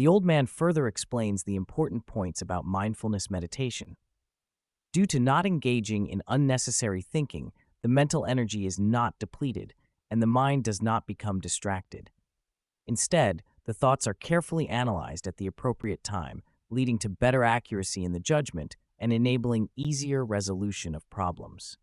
The old man further explains the important points about mindfulness meditation. Due to not engaging in unnecessary thinking, the mental energy is not depleted, and the mind does not become distracted. Instead, the thoughts are carefully analyzed at the appropriate time, leading to better accuracy in the judgment and enabling easier resolution of problems.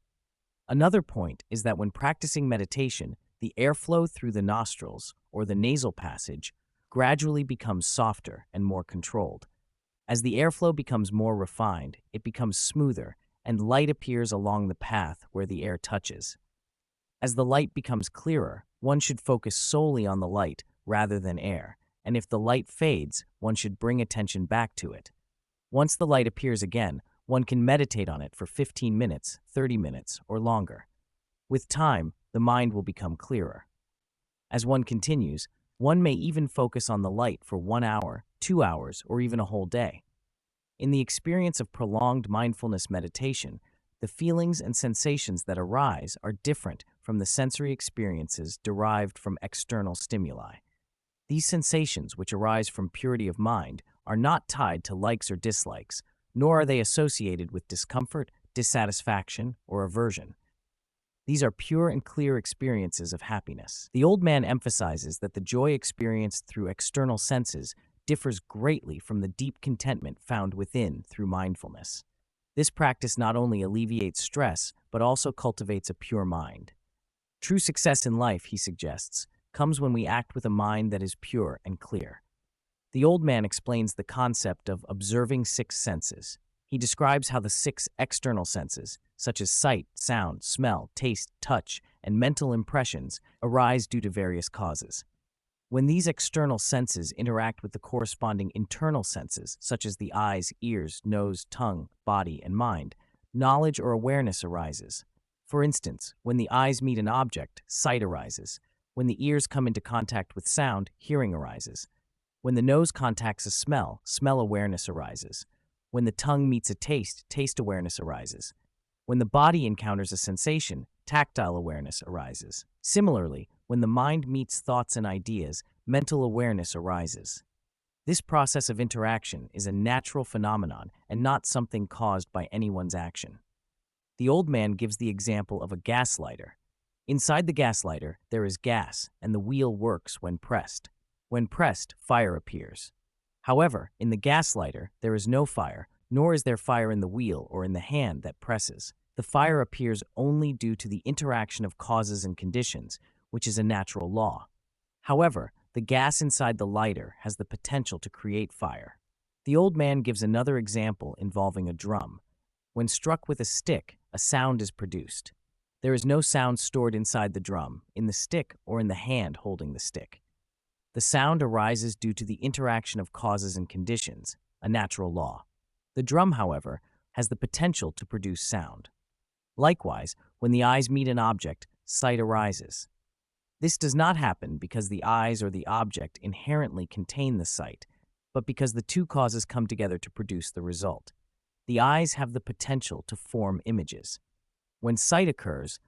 Another point is that when practicing meditation, the airflow through the nostrils, or the nasal passage, gradually becomes softer and more controlled. As the airflow becomes more refined, it becomes smoother, and light appears along the path where the air touches. As the light becomes clearer, one should focus solely on the light rather than air, and if the light fades, one should bring attention back to it. Once the light appears again, one can meditate on it for 15 minutes, 30 minutes, or longer. With time, the mind will become clearer. As one continues, one may even focus on the light for 1 hour, 2 hours, or even a whole day. In the experience of prolonged mindfulness meditation, the feelings and sensations that arise are different from the sensory experiences derived from external stimuli. These sensations, which arise from purity of mind, are not tied to likes or dislikes, nor are they associated with discomfort, dissatisfaction, or aversion. These are pure and clear experiences of happiness. The old man emphasizes that the joy experienced through external senses differs greatly from the deep contentment found within through mindfulness. This practice not only alleviates stress, but also cultivates a pure mind. True success in life, he suggests, comes when we act with a mind that is pure and clear. The old man explains the concept of observing 6 senses. He describes how the 6 external senses, such as sight, sound, smell, taste, touch, and mental impressions, arise due to various causes. When these external senses interact with the corresponding internal senses, such as the eyes, ears, nose, tongue, body, and mind, knowledge or awareness arises. For instance, when the eyes meet an object, sight arises. When the ears come into contact with sound, hearing arises. When the nose contacts a smell, smell awareness arises. When the tongue meets a taste, taste awareness arises. When the body encounters a sensation, tactile awareness arises. Similarly, when the mind meets thoughts and ideas, mental awareness arises. This process of interaction is a natural phenomenon and not something caused by anyone's action. The old man gives the example of a gas lighter. Inside the gas lighter, there is gas, and the wheel works when pressed. When pressed, fire appears. However, in the gas lighter, there is no fire, nor is there fire in the wheel or in the hand that presses. The fire appears only due to the interaction of causes and conditions, which is a natural law. However, the gas inside the lighter has the potential to create fire. The old man gives another example involving a drum. When struck with a stick, a sound is produced. There is no sound stored inside the drum, in the stick, or in the hand holding the stick. The sound arises due to the interaction of causes and conditions, a natural law. The drum, however, has the potential to produce sound. Likewise, when the eyes meet an object, sight arises. This does not happen because the eyes or the object inherently contain the sight, but because the two causes come together to produce the result. The eyes have the potential to form images. When sight occurs,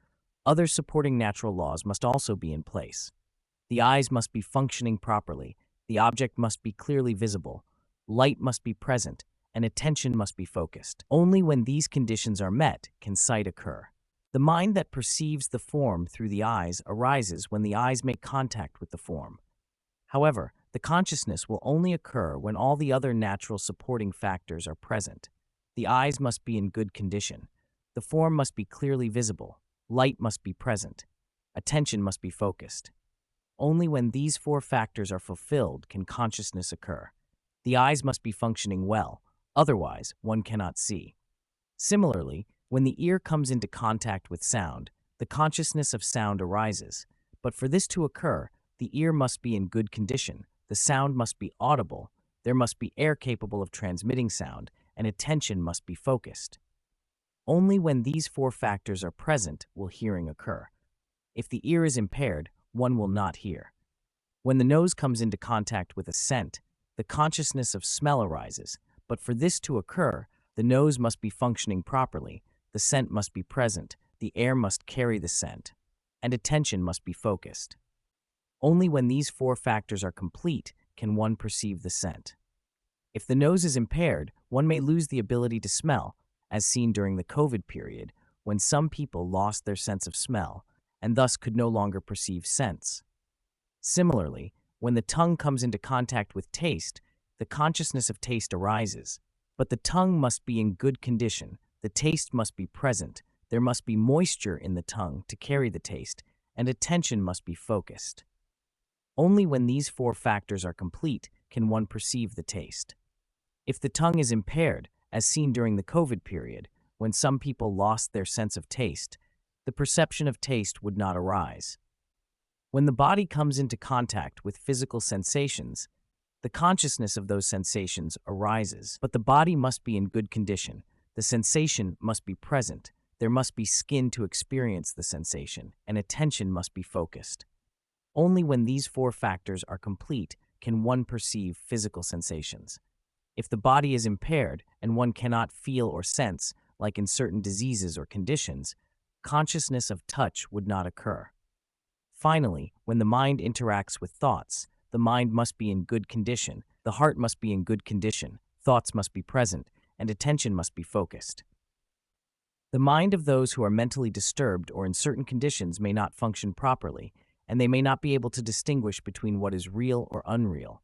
other supporting natural laws must also be in place. The eyes must be functioning properly, the object must be clearly visible, light must be present, and attention must be focused. Only when these conditions are met can sight occur. The mind that perceives the form through the eyes arises when the eyes make contact with the form. However, the consciousness will only occur when all the other natural supporting factors are present. The eyes must be in good condition. The form must be clearly visible. Light must be present. Attention must be focused. Only when these 4 factors are fulfilled can consciousness occur. The eyes must be functioning well, otherwise one cannot see. Similarly, when the ear comes into contact with sound, the consciousness of sound arises. But for this to occur, the ear must be in good condition, the sound must be audible, there must be air capable of transmitting sound, and attention must be focused. Only when these 4 factors are present will hearing occur. If the ear is impaired, one will not hear. When the nose comes into contact with a scent, the consciousness of smell arises, but for this to occur, the nose must be functioning properly, the scent must be present, the air must carry the scent, and attention must be focused. Only when these 4 factors are complete can one perceive the scent. If the nose is impaired, one may lose the ability to smell, as seen during the COVID period, when some people lost their sense of smell and thus could no longer perceive scents. Similarly, when the tongue comes into contact with taste, the consciousness of taste arises. But the tongue must be in good condition, the taste must be present, there must be moisture in the tongue to carry the taste, and attention must be focused. Only when these four factors are complete can one perceive the taste. If the tongue is impaired, as seen during the COVID period, when some people lost their sense of taste, the perception of taste would not arise. When the body comes into contact with physical sensations, the consciousness of those sensations arises, but the body must be in good condition, the sensation must be present, there must be skin to experience the sensation, and attention must be focused. Only when these four factors are complete can one perceive physical sensations. If the body is impaired and one cannot feel or sense, like in certain diseases or conditions, consciousness of touch would not occur. Finally, when the mind interacts with thoughts, the mind must be in good condition, the heart must be in good condition, thoughts must be present, and attention must be focused. The mind of those who are mentally disturbed or in certain conditions may not function properly, and they may not be able to distinguish between what is real or unreal.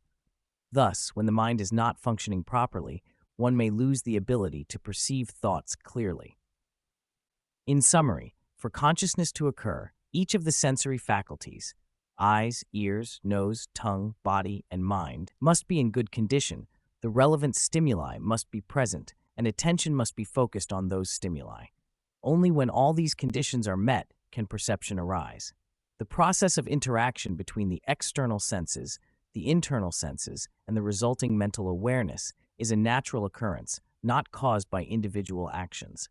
Thus, when the mind is not functioning properly, one may lose the ability to perceive thoughts clearly. In summary, for consciousness to occur, each of the sensory faculties, eyes, ears, nose, tongue, body, and mind, must be in good condition, the relevant stimuli must be present, and attention must be focused on those stimuli. Only when all these conditions are met can perception arise. The process of interaction between the external senses, the internal senses, and the resulting mental awareness is a natural occurrence, not caused by individual actions.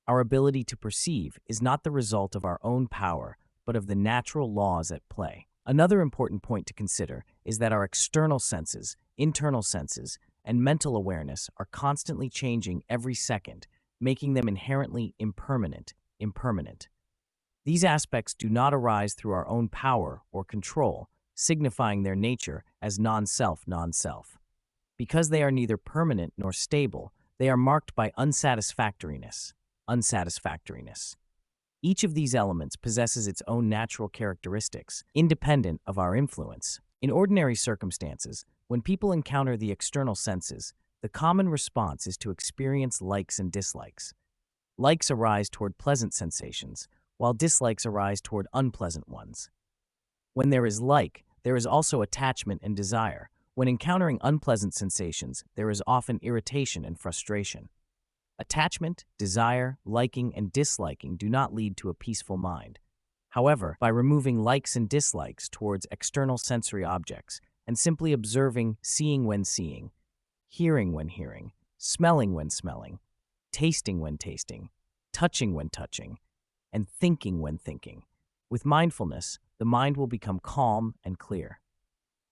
Our ability to perceive is not the result of our own power, but of the natural laws at play. Another important point to consider is that our external senses, internal senses, and mental awareness are constantly changing every second, making them inherently impermanent. These aspects do not arise through our own power or control, signifying their nature as non-self. Because they are neither permanent nor stable, they are marked by unsatisfactoriness. Each of these elements possesses its own natural characteristics, independent of our influence. In ordinary circumstances, when people encounter the external senses, the common response is to experience likes and dislikes. Likes arise toward pleasant sensations, while dislikes arise toward unpleasant ones. When there is like, there is also attachment and desire. When encountering unpleasant sensations, there is often irritation and frustration. Attachment, desire, liking, and disliking do not lead to a peaceful mind. However, by removing likes and dislikes towards external sensory objects and simply observing, seeing when seeing, hearing when hearing, smelling when smelling, tasting when tasting, touching when touching, and thinking when thinking, with mindfulness, the mind will become calm and clear.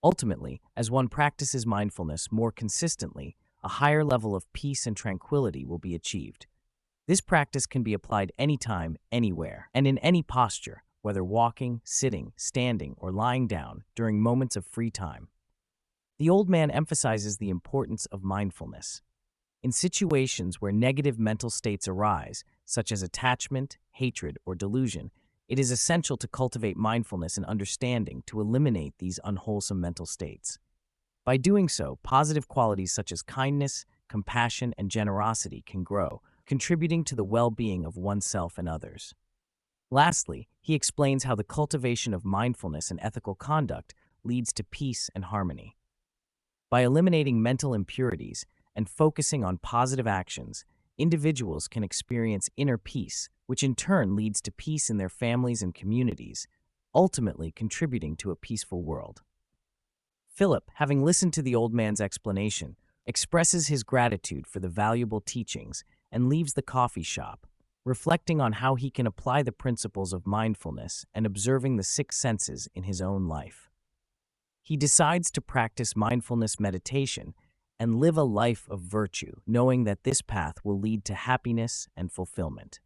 Ultimately, as one practices mindfulness more consistently, a higher level of peace and tranquility will be achieved. This practice can be applied anytime, anywhere, and in any posture, whether walking, sitting, standing, or lying down during moments of free time. The old man emphasizes the importance of mindfulness. In situations where negative mental states arise, such as attachment, hatred, or delusion, it is essential to cultivate mindfulness and understanding to eliminate these unwholesome mental states. By doing so, positive qualities such as kindness, compassion, and generosity can grow, contributing to the well-being of oneself and others. Lastly, he explains how the cultivation of mindfulness and ethical conduct leads to peace and harmony. By eliminating mental impurities and focusing on positive actions, individuals can experience inner peace, which in turn leads to peace in their families and communities, ultimately contributing to a peaceful world. Philip, having listened to the old man's explanation, expresses his gratitude for the valuable teachings and leaves the coffee shop, reflecting on how he can apply the principles of mindfulness and observing the six senses in his own life. He decides to practice mindfulness meditation and live a life of virtue, knowing that this path will lead to happiness and fulfillment.